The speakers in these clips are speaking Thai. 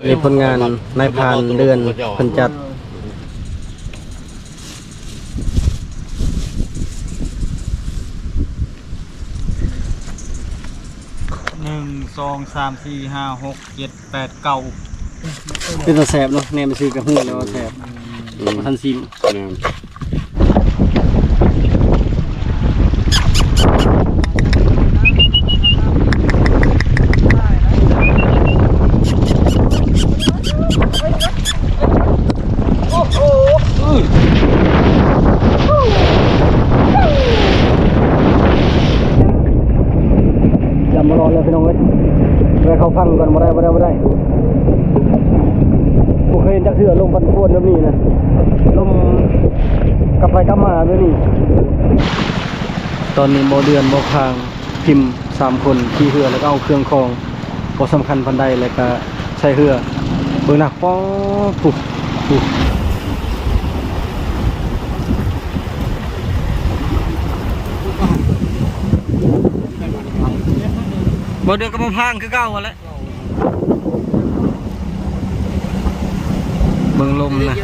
ในผลงานนายพรานเดือนเพิ่นจัด1 2 3 4 5 6 7 8 9เป็นตาแสบเนาะแนมไปซื้อกระหู้แล้วแสบทันซิมอย่ามารอเลยพี่น้องเอ้ยไปเขาพังก่อนบ่ได้ผมเคยเห็นจักเถื่อลมพันพวนแบบนี้นะลมกลับไปกลับมาแบบนี้ตอนนี้โมเดือนโมคางพิมพ์3 คนขี่เรือแล้วก็เอาเครื่องคองพอสำคัญพันใดแล้วก็ใช้เรือเบิ่งหนักป๊อปุ๊บโมเดือนก็มาพังคือเก่าหมดแล้วเบิ่งลมนะ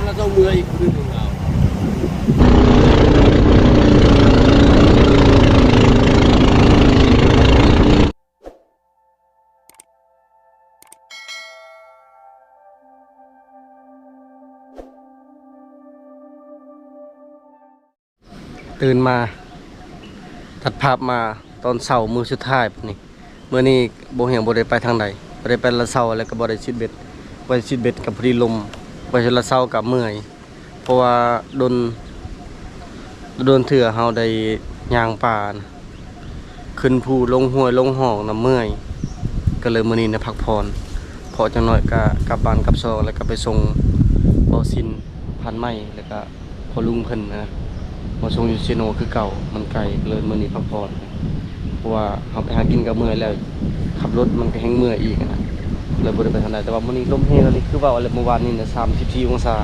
ตื่นมาตัดภาพมาตอนเช้ามื้อสุดท้ายนี่มื้อนี้บ่เหี่ยงบ่ได้ไปทางใดบ่ได้ไปละเช้าแล้วก็บ่ได้ชิดเบ็ดกับพอดีลมไปละเช้ากับเมื่อยเพราะว่าโดนเถื่อเฮาได้ย่างป่านะขึ้นภูลงห้วยลงหอกน้ำเมื่อยก็เลยมื้อนี้นะพักผ่อนพอจังน้อยก็กลับบ้านกลับซอกแล้วก็ไปส่งเบาซินพันไม้แล้วก็พอลุงเพิ่นนะมาส่งอยู่ซิโนคือเก่ามันไกลเลยมื้อนี้พักผ่อนเพราะว่าเฮาไปหากินกับเมื่อยแล้วขับรถมันก็แฮงเมื่อยอีกนะเลยบ่ได้ไปทางใดแต่ว่ามื้อนี้ลมแรงเลยคือว่าเมื่อวานนี้น่ะ34 องศา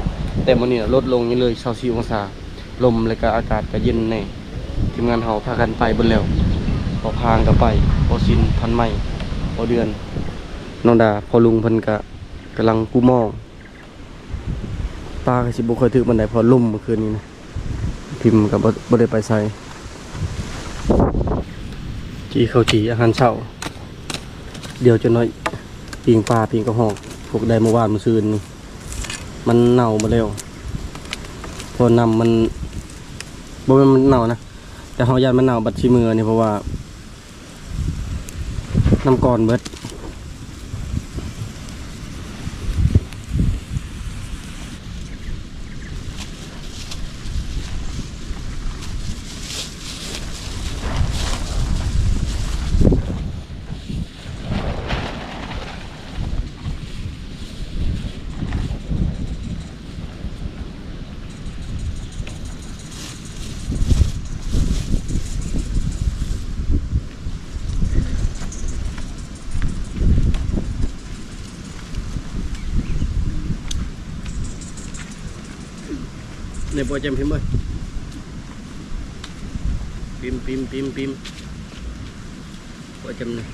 แต่มื้อนี้ลดลงนี่เลย24 องศาลมแล้วก็อากาศก็เย็นแน่ทีมงานเฮาพากันไปเบิดแล้วพอพางก็ไปพอซินพันไม้พอเดือนน้องดาพอลุงเพิ่นก็กำลังกู้มองปลาก็สิบ่ค่อยถึกปานใดพอลมเมื่อคืนนี้นะพิมพ์ก็บ่ได้ไปใส่จีข้าวจีอาหารเช้าเดี๋ยวจะน้อยปิงปลาปิงกระหอกพวกได้เมื่อวานเมื่อคืนนี่มันเน่ามาแล้วพอนำมันบ่แม่นมันเน่านะแต่เฮาย่านมันเน่าบัดชิมือนี่เพราะว่าน้ำก่อนเบิดในบ่อจำพิมพ์บ่พิมพ์บ่อจำเลย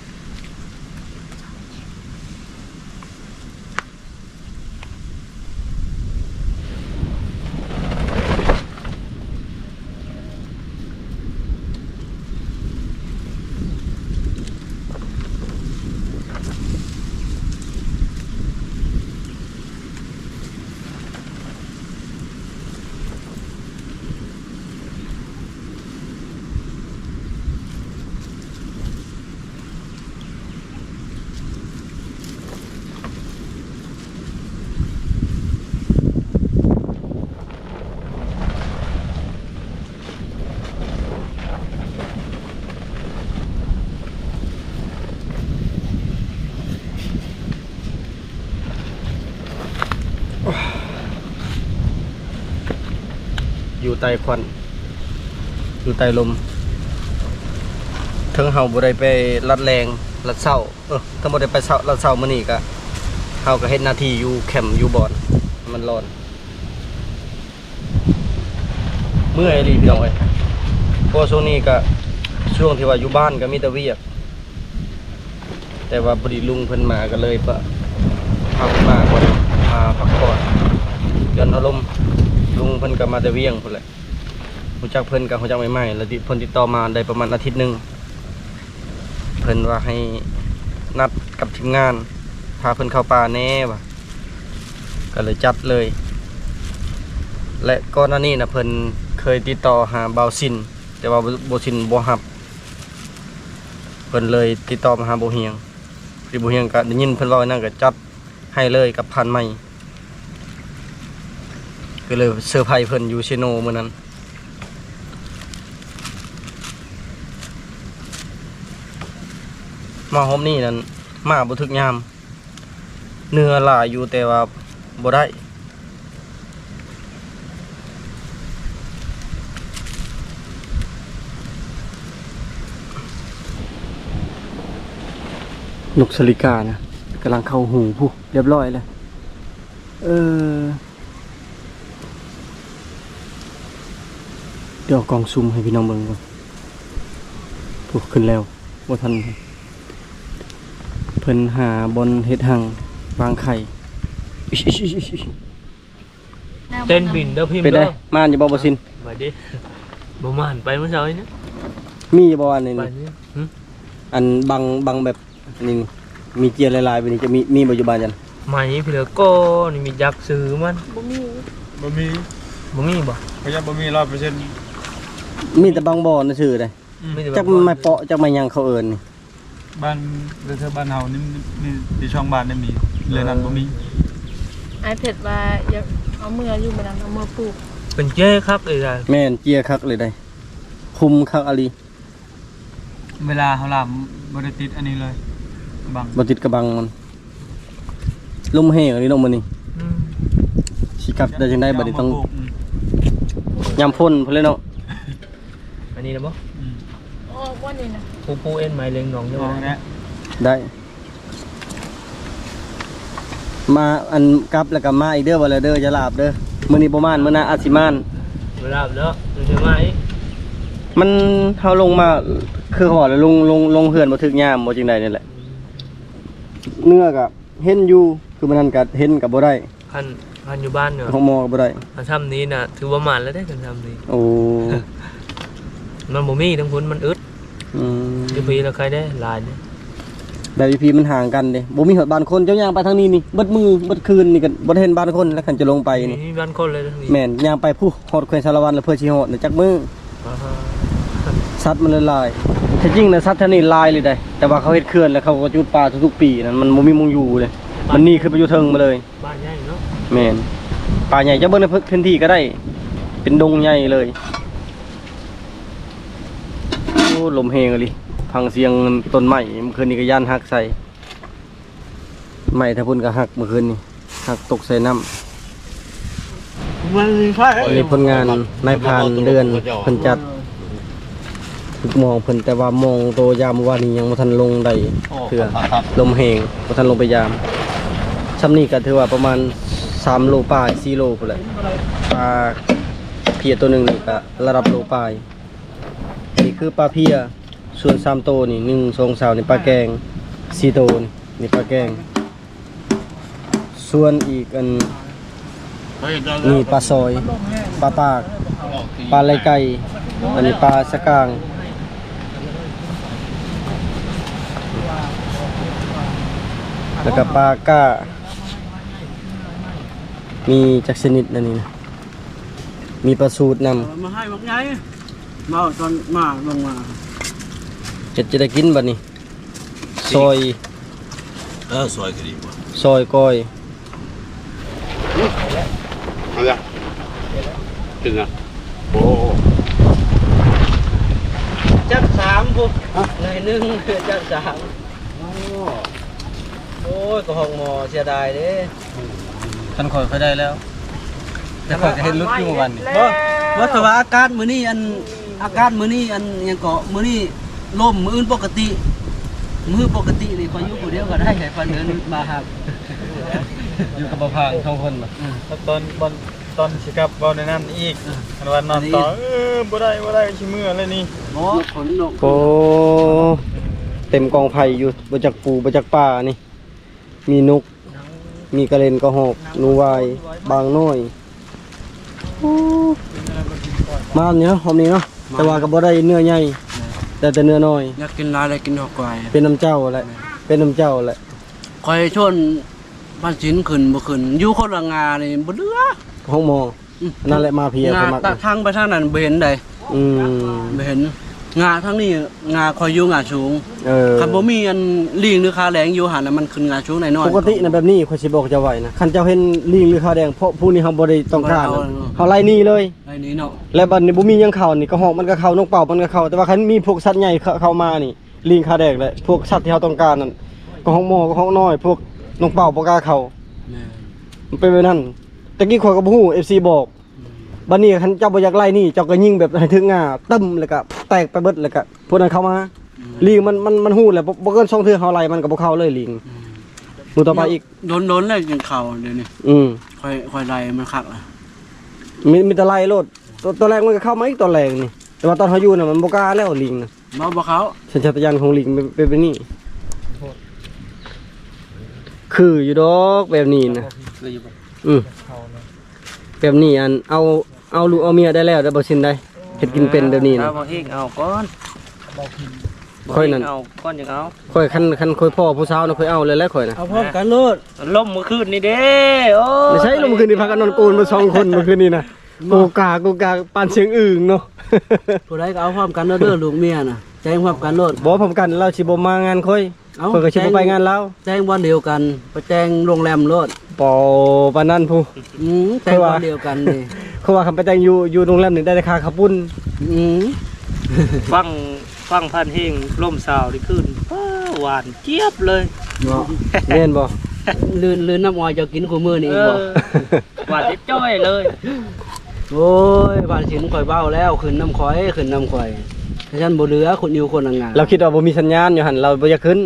อยู่ใต้ควันอยู่ใต้ลมถึงเฮาบ่ได้ไปลัดแรงลัดเศร้าถ้าบ่ได้ไปลัดเศร้ามื้อนี้ก็เฮาก็เฮ็ดหน้าที่อยู่แคมป์อยู่บ่อนมันร้อนเมื่อยอีหลีพี่น้องเอ้ยเพราะช่วงนี้ก็ช่วงที่ว่าอยู่บ้านก็มีแต่เวียกแต่ว่าพอดีลุงเพิ่นมาก็เลยปะพามาก่อน อารมณ์ลุงเพิ่นก็มาแต่เวียงพุ่นแหละรู้จักเพิ่นก็รู้จักใหม่ๆแล้วเพิ่นติดต่อมาได้ประมาณอาทิตย์หนึงเพิ่นว่าให้นัดกับทีมงานพาเพิ่นเข้าป่าแน่ว่ะก็เลยจัดเลย และก่อนหน้านี้นะเพิ่นเคยติดต่อหาเบาซินแต่ว่าเบาซินบ่รับเพิ่นเลยติดต่อมาหาบ่เฮียงที่บ่เฮียงก็ได้ยินเพิ่นเว้านั่นก็จัดให้เลยกับพันไม้ก็เลยเซอร์ไพรส์เพิ่นอยู่เชโนมื้อนั้นมาหอมนี่นั่นมาบ่ถึกยามเนื้อหลายอยู่แต่ว่าบ่ได้นกสลิกานะกำลังเข้าหูผู้เรียบร้อยแล้วเดี๋ยวกล่องซุ่มให้พี่น้องเบิ่งก่อนผู้ขึ้นแล้วว่าทันเพิ่นหาบนเฮ็ดหังวางไข่เต้นบินเด้อพิมพ์ ไปได้ เด้อ ม่านอยู่บ่ซิน มาดิบ่มานไปเมื่อเช้านี้ มีอยู่บ่อันนี้ ไปนี่ อันบังแบบนี่มีเจียร์ลายๆไปนี่จะมีปัจจุบันจัน ไหมพี่เหลือก็นี่มียักษ์ซื้อมัน บ่มี บ่มีบ่ พยาบ่มี100% มีแต่บางบ่อนะชื่อได้ ไม่ได้ จักไม่เปาะจักไม่ยังเขาเอิ้นนี่ บ้านเธอบ้านเฮานี่ที่ช่องบ้านนี่มีเรือนนั้นบ่มี ไอเพชรว่าอยากเอามืออยู่บนนั้นเอามือปลูก เป็นเจ้ครับเลยจ้ะ แม่นเจียร์คักเลยได้คุมคักอะลี เวลาเฮาลามบ่ได้ติดอันนี้เลยบัง บ่ติดกระบังมันลมแห้งอันนี้ลงมานี่ อืม สิกลับได้จังได๋บัดนี้ต้องยามพ่นพุ่นเลยเนาะ อันนี้นะบ่ โอ้ว่านี่นะ ปูเอ็นไม้เลี้ยงน้อง ม เด้ อ อง เนี่ย ได้มาอันกลับแล้วก็มาอีกเด้อบ่แล้วเด้อจะลาบเด้อมื้อนี้บ่มานมื้อหน้าอาจสิมาน เวลาเด้อเดี๋ยวมาอีก มันเฮาลงมาคือเขาบอกแล้วลงเฮือนบ่ถึกยามบ่จังได๋นี่แหละเนื้อก็เห็นอยู่คือมันนั่นก็เห็นก็บ่ได้ พันอยู่บ้านเนาะ ของหมอก็บ่ได้ มันทำนี้น่ะถือว่ามันแล้วได้กันทำนี้ โอ้ มันบ่มีทั้งพุ่นมันอึด อืม อยู่ปีละใครได้หลายเนี่ย แบบอีพีมันห่างกันเด้บ่มีฮอดบ้านคนเจ้าย่างไปทางนี้นี่เบิดมือเบิดคืนนี่ก็บ่ได้เห็นบ้านคนแล้วคันจะลงไปนี่ มีบ้านคนเลยทั้งนี้ แม่นย่างไปผู้ฮอดแขวงสารวัตรแล้วเพื่อสิฮอดน่ะจักมือ อ่าฮะ สัตว์มันเลยลายแท้จริงนะสัตว์ท่านี้ลายเลยได้แต่ว่าเขาเฮ็ดเขื่อนแล้วเขาก็จุดปลาทุกๆปีนั่นมันบ่มีมุงอยู่เลยมันหนี่ขึ้นไปอยู่เทิงมาเลย บ้านใหญ่เนาะ แม่นป่าใหญ่จะเบิ่งในพื้นที่ก็ได้ เป็นดงใหญ่เลยโอ้ลมแฮงอะลิฟังเสียงต้นไม้เมื่อคืนนี้ก็ย่านหักใส่ไม้ถ้าพุ่นก็หักเมื่อคืนนี้หักตกใส่น้ำ มันมีไฟ อันนี้ผลงานนายพรานเดือนเพิ่นจัดทุกมองเพิ่นแต่ว่ามองโตยามว่านี้ยังบ่ทันลงได้เถื่อลมแฮงบ่ทันลงไปยามซ้ำนี้ก็ถือว่าประมาณ3โลปลาย4โลพุ่นแหละปลาเพียตัวหนึงนี่ก็ระดับโลปลายอันนี้คือปลาเพียส่วน3โตนี่1 2 3นี่ปลาแกง4โตนี่ปลาแกงส่วนอีกอันนี่ปลาซอยปลาปากปลาไหลไก่อันนี้ปลาสะกางแล้วก็ปลาก้ามีจักชนิดนั่นนี่นะมีปลาสูตรนำ มาให้บักใหญ่มาตอนมาลงมา จะได้กินบัดนี้ซอย ซอยก็ดีกว่า ซอยก้อย เอาละกินนะโอ้ จัก3พุ่นในนึงจัก3โอ้ยก็ห้องหมอเสียดายเด้คันข่อยค่อยได้แล้วแต่ข่อยก็เห็นลุดอยู่เมื่อวันนี้ ว่าแต่ว่าอาการมื้อนี้อันอาการมื้อนี้อันหยังก็มื้อนี้ลมมื้ออื่นปกติมื้อปกตินี่ขอยอยู่ผู้เดียวก็ได้ให้ฟันเดินมาหา อยู่กับบ่พางท้องคนบ่ แล้วตอนสิกลับบ่ในนั้นอีกอันวันนอนต่อบ่ได้สิมื้ออะไรนี่ บ่ฝนลง โอ้เต็มกองไผ่อยู่บ่จักปูบ่จักป่านี่มีนกมีกระเล่นกระหอกหนูวายบางน้อย มาอันนี้เนาะหอมนี้เนาะแต่ว่าก็บ่ได้เนื้อใหญ่แต่เนื้อน้อย อยากกินหลายเลยกินดอกก้อย เป็นน้ำเจ้าแหละเป็นน้ำเจ้าแหละ คอยชวนบ้านชิ้นขึ้นบ่ขึ้นอยู่คนละงานี่บ่เหลือ ห้องหมอนั่นแหละมาเพีย งา เขามัก ตะทางไปทางนั้นบ่เห็นใด อืม บ่เห็นงาทางนี้งาคอยอยู่งาสูง อ คันบ่มีอันลิงหรือคาแหลงอยู่หันน่ะมันขึ้นงาสูงหน่อยๆ ปกตินะแบบนี้ข่อยสิบอกเจะไว้นะคันเจ้าเห็นลิงหรือขาวแดงเพราะผู้นี้เฮาบ่ได้ต้องการนะเฮาไล่หนี่เลย ไอ้นี่เนาะ และบัดนี้บ่มีหยังเข้านี่ก็หอกมันก็เข้านกเป่ามันก็เข้าแต่ว่าคันมีพวกสัตว์ใหญ่เข้ามานี่ลิงขาวแดงและพวกสัตว์ที่เฮาต้องการนั่นก็ห้องหมอก็ห้องน้อย พวกนกเป่าบ่กล้าเข้า แม่ มันเป็นแบบนั้นตะกี้ข่อยก็บ่ฮู้ FC บอกบัดนี้คันเจ้าบ่อยากไล่นี่เจ้าก็ยิงแบบให้ถึงง่าตึ้มแล้วก็แตกไปเบิดแล้วก็พวกนั้นเข้ามาลิงมันฮู้แล้วบ่เกิน2เทื่อเฮาไล่มันก็บ่เข้าเลยลิงมือต่อไปอีก โดนๆเลยกินข้าวเดี๋ยวนี้ ค่อยไล่มันคักล่ะ มีแต่ไล่โลดตัวแรกมันก็เข้ามาอีกตัวแรกนี่แต่ว่าตอนเฮาอยู่น่ะมันบ่กล้าแล้วลิงน่ะ บ่เขา สัญชาตญาณของลิงเป็นแบบนี้คืออยู่ดอกแบบนี้นะแบบนี้อันเอาลูกเอาเมียได้แล้วแต่บ่สินได้เฮ็ดกินเป็นแบบนี้ ถ้า นะ บ่เฮงเอาก่อน ค่อยนั่น เอาก่อนจังเอา ค่อยคันค่อยพ่อผู้สาวน่ะค่อยเอาเลยแล้วค่อยน่ะ เอาพร้อมกันโลด ล่มเมื่อคืนนี่เด้โอ้ ไม่ใช่ลงเมื่อคืนนี้พากันนอนปูนมา2คนเมื่อคืนนี้นะโกกาปานเสียงอึ่งเนาะ ผู้ใดก็เอาพร้อมกันเด้อลูกเมียน่ะแจ้งพร้อมกันโลด บ่พร้อมกันเราสิบ่มางานค่อย เอา ค่อยก็สิบ่ไปงานเรา แจ้งวันเดียวกันไปแจ้งโรงแรมโลด ปอปานนั้นผู้ แจ้งวันเดียวกันนี่ เขาว่าคำไปแต่งอยู่โรงแรมนี่ได้ราคาข้าวปุ้น ฟังพันเฮงล่มสาวนี่คืนหวานเจี๊ยบเลย เนาะ แม่นบ่ ลื่นน้ำอ้อยจะกินคู่มื้อนี่ เอ อีกบ่ อหวานจ้อยๆเลย โอ้ยบ้านสินข่อยเบ้าแล้วขึ้นน้ำข่อยถ้าฉันบ่เหลือคนอยู่คนละงาน เราคิดว่าบ่มีสัญญาณอยู่หั่นเราบ่อยากขึ้น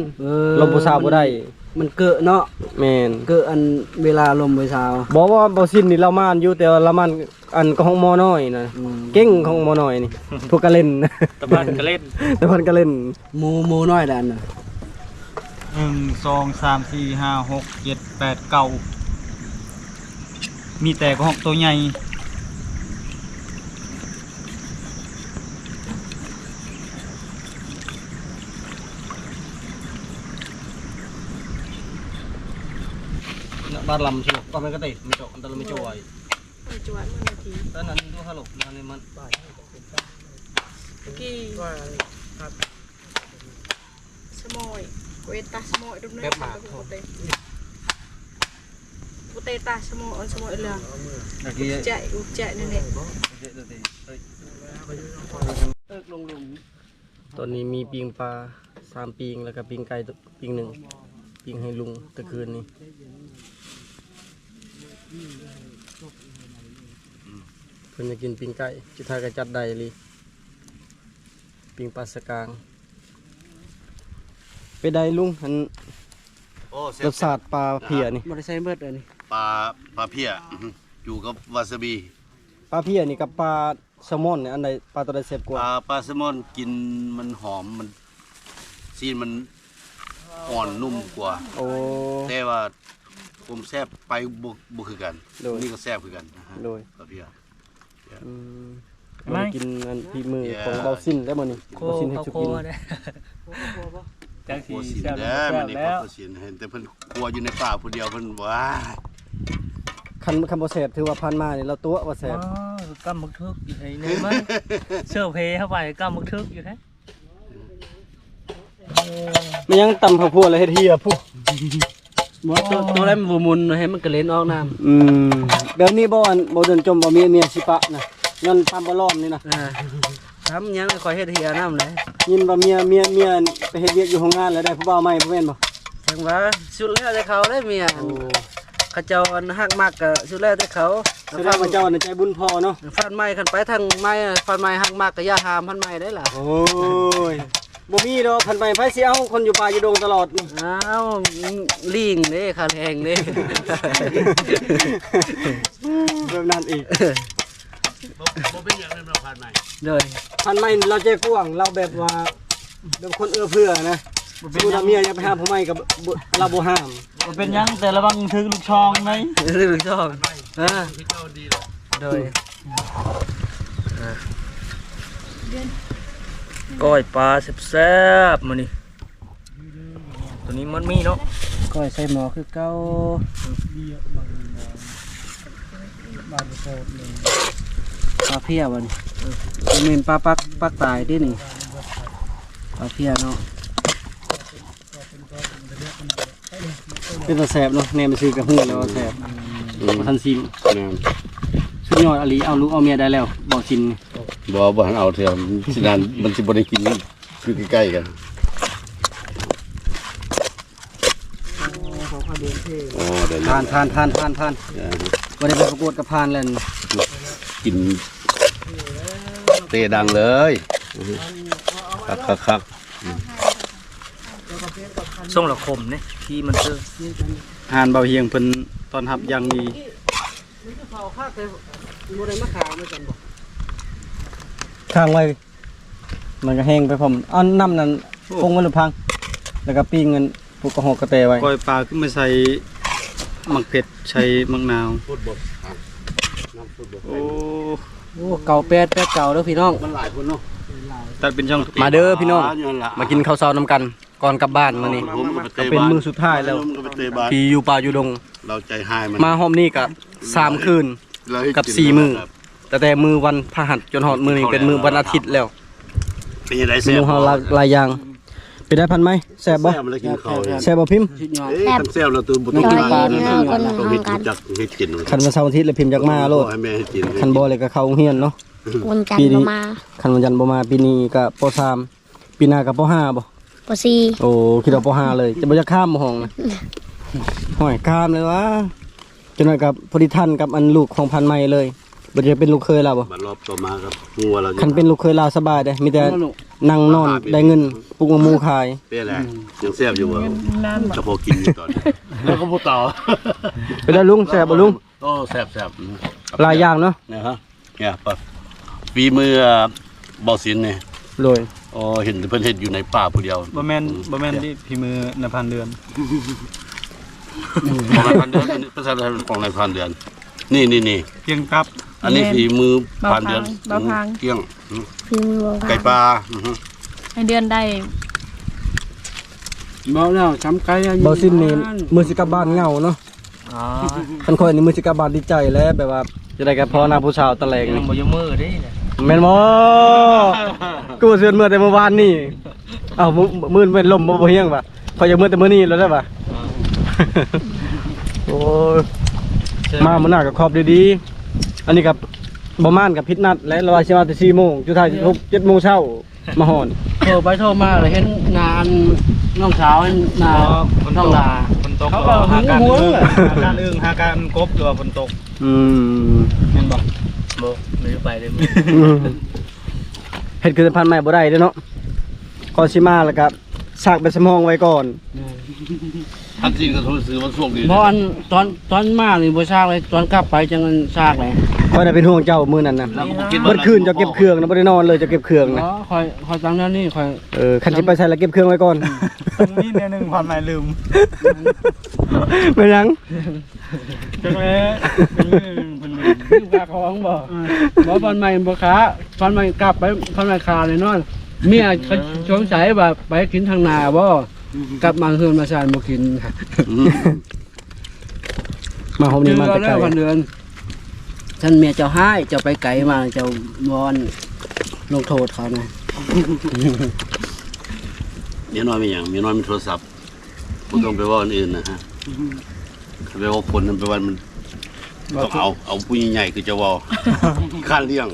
ลมผู้สาวบ่ได้ มันเกอะเนาะ แม่น เกอะอันเวลาลมผู้สาว บอกว่าบ่สิ้นนี่เรามานอยู่แต่ว่าเรามานอันก็ของหมอน้อยนะเก่งของหมอน้อยนี่พวกก็เล่น ตะบันก็เล่น แต่เพิ่นก็เล่น หมูน้อยดันน่ะ 1 2 3 4 5 6 7 8 9มีแต่ก็หอกตัวใหญ่บ้านลำใช่บ่ก็มันก็ติมันโจอันตรายไม่จ่อย จวดมื้อนาที ตอนนั้นดูฮัลโหลมานี่มัน กี่สมอยเวตาสมอยดุมเนยกูเตตาสมอยสมอยเลยใจนี่เนี่ย ตอนนี้มีปิงปลา3ปิงแล้วก็ปิงไก่ปิง1ปิงให้ลุงตะคืนนี้เพิ่นจะกินปิงไก่จุดท้ายก็จัดได้เลยปิงปลาสกางไปได้ลุงอัน โอ้เซ ร ฟ สชาติปลาเพียนี่ บ่ได้ใส่เบิดอันนี้ ปลาเพียอยู่กับวาซาบิ ปลาเพียนี่กับปลาแซลมอนเนี่ยอันใดปลาตัวใดแซ่บกว่า ปลาแซลมอนกินมันหอมมันซีนมันอ่อนนุ่มกว่า โอ้ แต่ว่าผมแซ่บไปบุคือกัน โดย นี่ก็แซ่บคือกันนะฮะ โดย ปลาเพีย อืมมากินอันพี่มือของเบาสิ้นได้บ่นี่ โค เบาสิ้นให้ เขา สุ โค กิน เนี่ยจัง โค สี สิน แซ่บ เด้อ แซ่ มัน บ นี่ แล้ว โคสินเห็นแต่เพิ่นกลัวอยู่ในป่าผู้เดียวเพิ่นว้า คันบ่แซ่บถือว่าพันมานี่เราตัวว่าแซ่บ กำมึกทึกอยู่ไหนเนี่ยมั้ยเชื่อเพเข้าไปกำมึกทึกอยู่แท้ ไม่ยังตำข้าวคั่วแล้วเฮ็ดเฮียผู้ บ่ตัวแรกมันบ่มุนให้มันกระเล็นออกน้ำ อืมแบบนี้บ่อันบ่เดินจมบ่มีเมียสิปะนะย้อนตามบ่ร้อนนี่นะ ทำยังคอยเฮ็ดเหียน้ำเลย ยินว่าเมียไปเฮ็ดเวียกอยู่โรงงานแล้วได้ผู้บ่าวใหม่บ่แม่นบ่ จังว่าสุดแล้วแต่เขาได้เมียเขาเจ้าอันฮักมากก็สุดแล้วแต่เขา แสดงว่าเจ้าน่ะใจบุญพอเนาะ ฟันไม้คันไปทางไม้ฟันไม้ฮักมากก็อย่าหามพันไม้ได้ล่ะ โอ้ยบ่มีดอกพันไปไผสิเอาคนอยู่ป่าอยู่ดงตลอดนี่ อ้าวลิงเด้ค่าแรงเด้ แบบนั้นอีก บ่เป็นอย่างนั้นเราผ่านใหม่ เลย พันไม่เราใจกว้างเราแบบว่าแบบคนเอื้อเพื่อนะดูทำเมียอย่าไปห้ามผู้ใหม่กับเราบ่ห้าม มันเป็นหยังแต่ระวังถึงลูกช่องไหม เรื่องช่อง ที่เจ้าดีเลย โดยก้อยปลาแซ่บๆมื้อนี้ตัวนี้มันมีเนาะ ก้อยใส่หม้อคือเก่าปลาเพี้ยบ่นี่แม่นปลาปักตายดินี่ปลาเพี้ยเนาะ เป็นตาแสบเนาะแนมไปซื้อกระหู้แล้วแสบบ่ทันซิมสุดยอดอลีเอาลูกเอาเมียได้แล้วบอกชิน บ่หันเอาเถอะสินานมันสิบ่ได้กินคือใกล้ๆกันอ๋อเดี๋ยว ทานบ่ได้ไปประกวดกับพานแล้วนี่ กินเตะดังเลยคัก ส่งละคมนี่ที่มันซื้อ หานเบาเฮียงเพิ่นตอนรับอย่างดี เขาคากเลยบ่ได้มาขายเหมือนกันบ่ ข้างไว้มันก็แห้งไปพร้อมเอาน้ำนั้นปรุงไว้หรือพังแล้วก็ปิ้งเงินพวกกระหอกกระแตไว้ ก้อยปลาขึ้นมาใส่หมักเผ็ดใส่มะนาว โอ้ โอ้เก่าแปดเก่าเด้อพี่น้อง มันหลายคนเนาะ ตัดเป็นช่อง มาเด้อพี่น้องมากินข้าวเช้านํกันก่อนกลับบ้านมื้อนี้ ก็เป็นมื้อสุดท้ายแล้ว ก็ไปเตะบาส ที่อยู่ป่าอยู่ดง เราใจหายมัน มาหอมนี่ก็3คืน เราให้ กับ น 4มื้อ ครับ แต่มือวันพฤหัสจนฮอดมื้อนี้เป็นมื้อวันอาทิตย์แล้ว เป็นยังไง เม แซ่บ นูเฮาหลายอย่างเป็นได้พันไหมแซ่บบ่ แซ่บมาแล้วกินข้าวเลย แซ่บบ่พิมพ์ สุดยอด เอ๊ะคันแซ่บเราตัวบุตร ไม่กินปลา เน เนี่ย ต้องให้จักให้กิน คันวันเสาร์อาทิตย์แล้วพิมพ์อยากมาโลด ให้แม่ให้กิน คันบ่เลยก็เข้าโรงเรียนเนาะ วันจันทร์บ่มา คันวันจันทร์บ่มาปีนี้ก็ป .3 ปีหน้าก็ป .5 บ่ ปสี่ โอ้คิดว่าป .5 เลยจะบ่จะข้ามบ่ห้องนะห้อยข้ามเลยวะจนว่ากับพอดีทันกับอันลูกของพันใหม่เลยบ่จะเป็นลูกเคยเราบ่ บัดรอบต่อมาครับงัวเรา คันเป็นลูกเคยลาวสบายเด้มีแต่นั่งนอนได้เงินปลุกมาหมูขาย เป็นอะไรยังแซ่บอยู่บ่จะพอกินอยู่ตอนนี้แล้วก็บ่ต่อ ไปได้ลุงแซ่บบ่ลุง โอ้แซ่บ หลายอย่างเนาะ นะฮะเนี่ยปะฝีมือบ่สินเนี่ย โดย อ๋อเห็นเพิ่นเฮ็ดอยู่ในป่าผู้เดียว บ่แม่นที่พิมือนพันเดือน ของนายพันเดือนภาษาไทยของนายพันเดือนนี่ เพียงครับ อันนี้ฝีมือพันเดือน เบาพัง เกี้ยง พี่มือบ่ ไก่ปลา ให้เดือนได้ บอกแล้วจำไก่อัน บ่สิ้นนี่มื้อสิกลับบ้านเหงาเนาะ อ๋อ คันค่อยนี่มื้อสิกลับบ้านดีใจแล้วแบบว่าจะได้กับพ่อหน้าผู้สาวตะแลง ยั นี่ งบ่ยกมือเด้เนี่ย แม่นบ่กูเสือนเมื่อแต่เมื่อวานนี่เอ้ามื้อเป็นลมบ่เฮียงป่ะพอยอยากมื้อแต่มื้อนี้แล้วได้ป่ะ โอ้ยมามื้อหน้าก็ขอบดีๆอันนี้กับบ่ม่านกับพิษนัดและเราว่าสิมาแต่ 4:00 นจุดท้ายสิ6 7:00 นเช้ามาฮอด โทรไปโทรมาเลยเห็นงานน้องสาวเห็นนาน้องลา ฝนตก เขาก็ หาการ หัว หาการอึ้งหาการกบหรือว่าฝนตก อืม แม่นบ่ บ่ไม่ได้ไปเลย เฮ็ดคือพันธุ์ใหม่บ่ได้เด้อเนาะก่อนสิมาแล้วก็ซากไปสมองไว้ก่อน ทักษิณก็โทรซื้อมันส่งดี เพราะอันตอนมานี่บ่ซากเลยตอนกลับไปจังมันซากเลย ค่อยได้เป็นห่วงเจ้ามื้อนั้นน่ะ แล้วก็บ่กิน เบิดคืนเจะเก็บเครื่องนะบ่ได้นอนเลยเจะเก็บเครื่องนะ อ๋อคอยตามนั้นนี่คอย คันสิไปใส่แล้วเก็บเครื่องไว้ก่อน ตรงนี้เนี่ยหนึงความหมายลืม ไปยัง จังแล้เป็นลืม ปลาของบ่ฟันใหม่บ่ค้าฟันใหม่กลับไปฟันใหม่คาเลยนอนเมียเขาสงสัยว่าไปกินทางนาบ่กลับมาเฮือนมาซานบ่กิน มาโฮมนี่มาแต่ไกล แล้ววันเดือนท่านเมียเจ้าให้เจ้าไปไกลมาเจ้าวอนลงโทษเขานะ เมียน้อยมีหยังเมียน้อยมีโทรศัพท์บ่ต้องไปว่าอันอื่นนะฮะไปว่าคนนั้นไปว่ามันต้องเอาผู้ใหญ่ๆคือจะว่าข้านเลี้ยง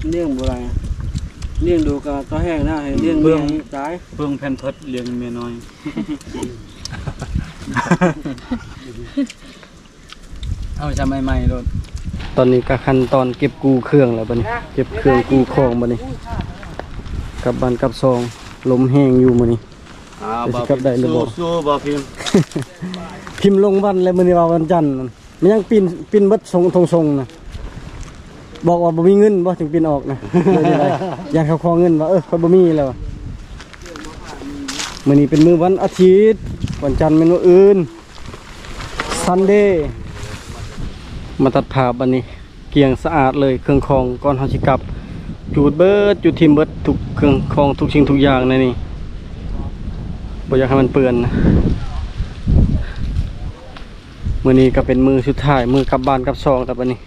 เลี้ยงบ่ไรเลี้ยงดูก็ต่อแห้งนะให้เลี้ยงเมียให้ตาย เพิ่งแผ่นเพิดเลี้ยงเมียน้อย เอาจะใหม่ๆโดน ตอนนี้ก็ขั้นตอนเก็บกูเครื่องแล้วบัดนี้เก็บเครื่องกูของบัดนี้กลับบ้านกลับซองลมแห้งอยู่มื้อนี้ เดี๋ยวสิกลับได้หรือบ่ สู้ๆบ่พิมพ์ พิมพ์ลงวันแล้วมื้อนี้ว่าวันจันทร์นั่นมันยังปีนเบิดทรงน่ะบอกว่าบ่มีเงินบ่ถึงปีนออกนะเลยได้อยากเขาขอเงินว่าค่อยบ่มีแล้วมื้อนี้เป็นมื้อวันอาทิตย์วันจันทร์เป็นมื้ออื่น Sunday มาตัดภาพอันนี้เกลี่ยงสะอาดเลยเครื่องคองก่อนเฮาสิกลับจูดเบิดจุดทิมเบิดทุกเครื่องคองทุกสิ่งทุกอย่างในนี่บ่อยากให้มันเปื้อนนะมื้อนี้ก็เป็นมือสุดท้ายมือกลับบ้านกลับซองแต่บัดนี้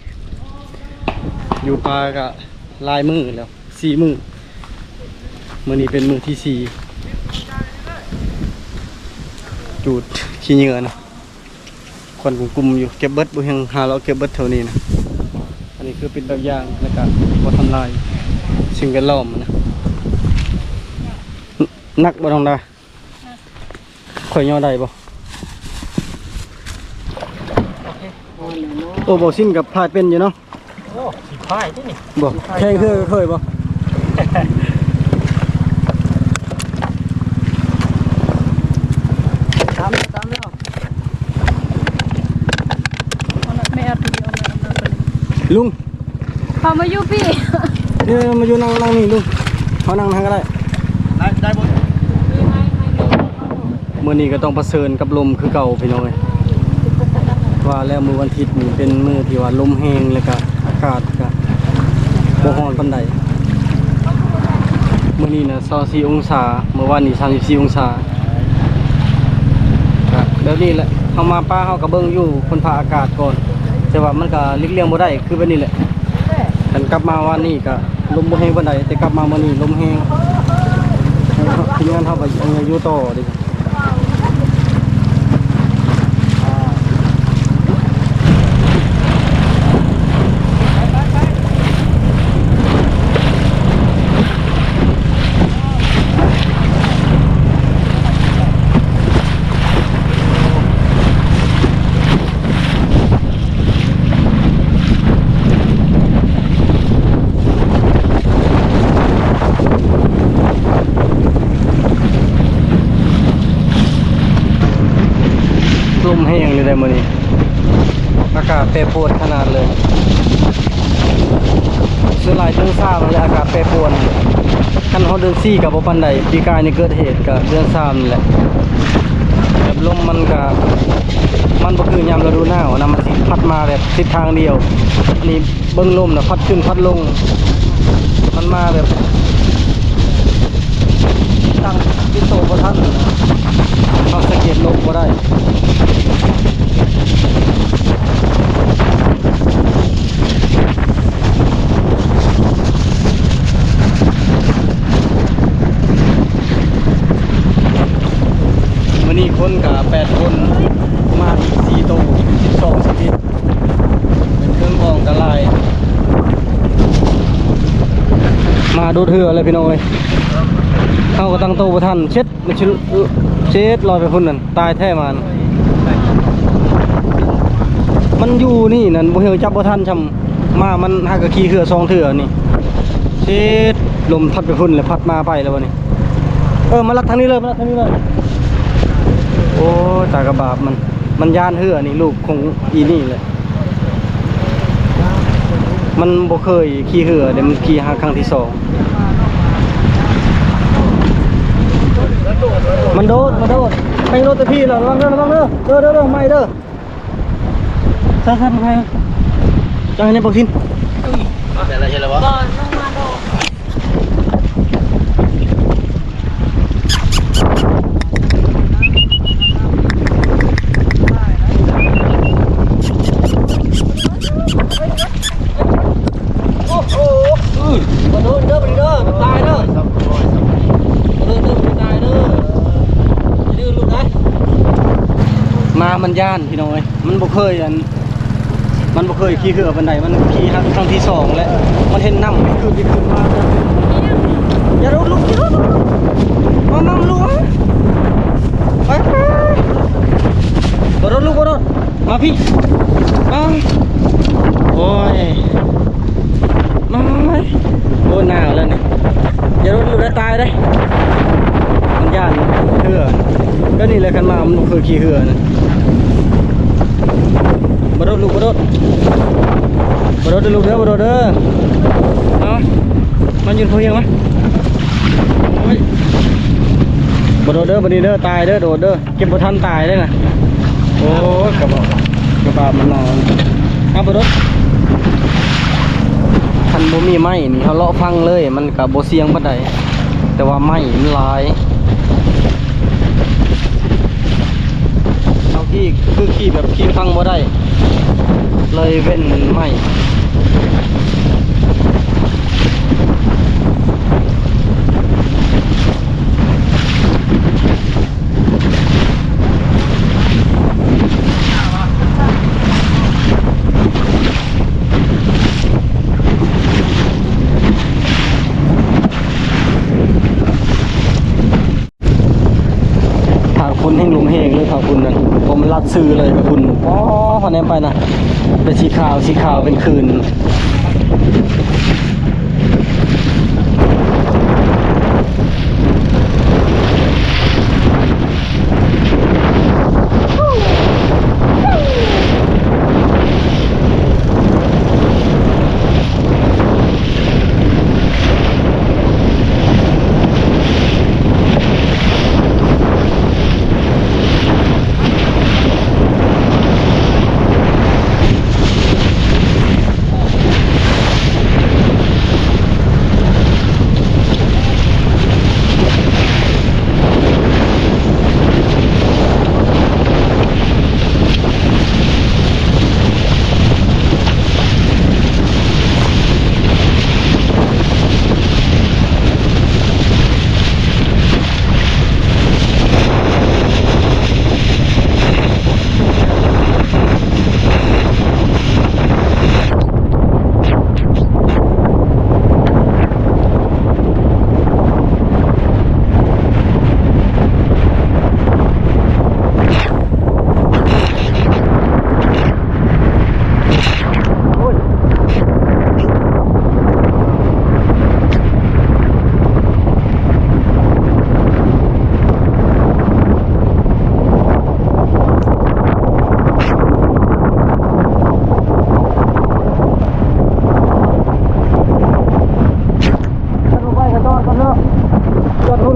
อยู่ป่าก็หลายมื้อแล้ว4มื้อมื้อนี้เป็นมื้อที่4จูดขี้เหงื่อนะควันกลุ่มๆอยู่เก็บเบิดบ่ยังหาเราเก็บเบิดเท่านี้นะอันนี้คือเป็นแบบอย่างแล้วก็บ่ทำลายสิ่งแวดล้อมนะนักบ่ต้องได้ข่อยย่อได้บ่โอ้บ่สิ้นกับพายเป็นอยู่เนาะ โอ้สิพายที่นี่ บ่แข่งเคยบ่ ตามแล้ว ไม่เอาทีเดียวเอาไปเลย ลุง พอมาอยู่พี่ เนี่ยมาอยู่นั่งนี่ลุงเขานั่งทางก็ได้ ได้บ่ มื้อนี้ก็ต้องเผชิญกับลมคือเก่าพี่น้องเอ้ยว่าแล้วมื้อวันอาทิตย์นี่เป็นมื้อที่ว่าลมแห้งแล้วก็อากาศก็บ่ร้อนปานใดมื้อนี้น่ะ24องศาเมื่อวานนี้34องศาก็เดี๋ยวนี้แหละเฮามาป้าเฮาก็เบิ่งอยู่คนพาอากาศก่อนแต่ว่ามันก็หลีกเลี่ยงบ่ได้คือแบบนี้แหละกันกลับมาวันนี้ก็ลมบ่แห้งปานใดแต่กลับมามื้อนี้ลมแห้งทีมงานเฮาก็ยังอยู่ต่อดิลมแห้งเลยได้มื้อนี้อากาศแปรปรวนขนาดเลยส่วนหลายเดือน3มันจะอากาศแปรปรวนคันเฮาเดือน4ก็บ่ปานใดปีกายนี่เกิดเหตุก็เดือน3นี่แหละแบบลมมันก็มันบ่คือยามฤดูหนาวนะมันสิพัดมาแบบทิศทางเดียวอันนี้เบิ่งลมน่ะพัดขึ้นพัดลงมันมาแบบตั้งติดโตบ่ทันเฮาสังเกตลมบ่ได้วันนี้คนกับ8คนมาอีก4โตว12ชีวิตเป็นเครื่องกองกระลายมาดูเถื่อเลยพี่น้อยเข้าก็ตั้งโตบ่ทันเช็ดมันเช็ดลอยไปพุ่นนั่นตายแท้มันอยู่นี่นั่นบ่เหี่ยวจับบ่ทันชำมามันหากะขี่เถื่อ2เถื่อนี่เช็ดลมพัดไปพุ่นเลยพัดมาไปแล้ววันนี้มาลักทางนี้เลยโอ้ตากระบาบมันย่านเหือนี่ลูกของอีนี่เลยมันบ่เคยขี่เหือเดี๋ยวมันขี่หาครั้งที่2มันโดดไปโดดแต่พี่เหรอระวังเด้อไม่เด้อซ่าๆไปจังให้ในบอกทิน แต่ละเห็นแล้วบ่ ก่อนลงมาโดด โอ้โหมาโดนเด้อตายเด้อตายเด้อดื้อลูกนะมามันย่านพี่น้อยมันบ่เคยขี่เหือบันไดมันขี่ครั้งที่2แล้วมันเห็นน้ำไปขึ้นมาอย่าโดนลูกมาลูกไปบ่โดนลูกมาพี่มาโอ้ยมาโอ้หนาวแล้วนี่อย่าโดนลูกได้ตายได้มันย่านเหือก็นี่แหละกันมามันเคยขี่เหือนะบ่โดนลูกบ่โดนลูกเด้อเอามันยืนเพียงมั้ยโอ้ยบ่โดนเด้อบัดนี้เด้อตายเด้อโดดเด้อเก็บบ่ทันตายได้น่ะโอ้ยกระบะมันนอน ครับรถคันบ่มีไม้นี่เขาเลาะฟังเลยมันก็บ่เสียงปานใดแต่ว่าไม้มันหลายเอาขี่คือขี่แบบขี่ฟังบ่ได้เลยเว้นไม้คุณให้ลุงเฮงเลยครับคุณนั่นผมรัดซื้อเลยครับคุณอ๋อพอแนมไปนะเป็นสีขาวเป็นคืน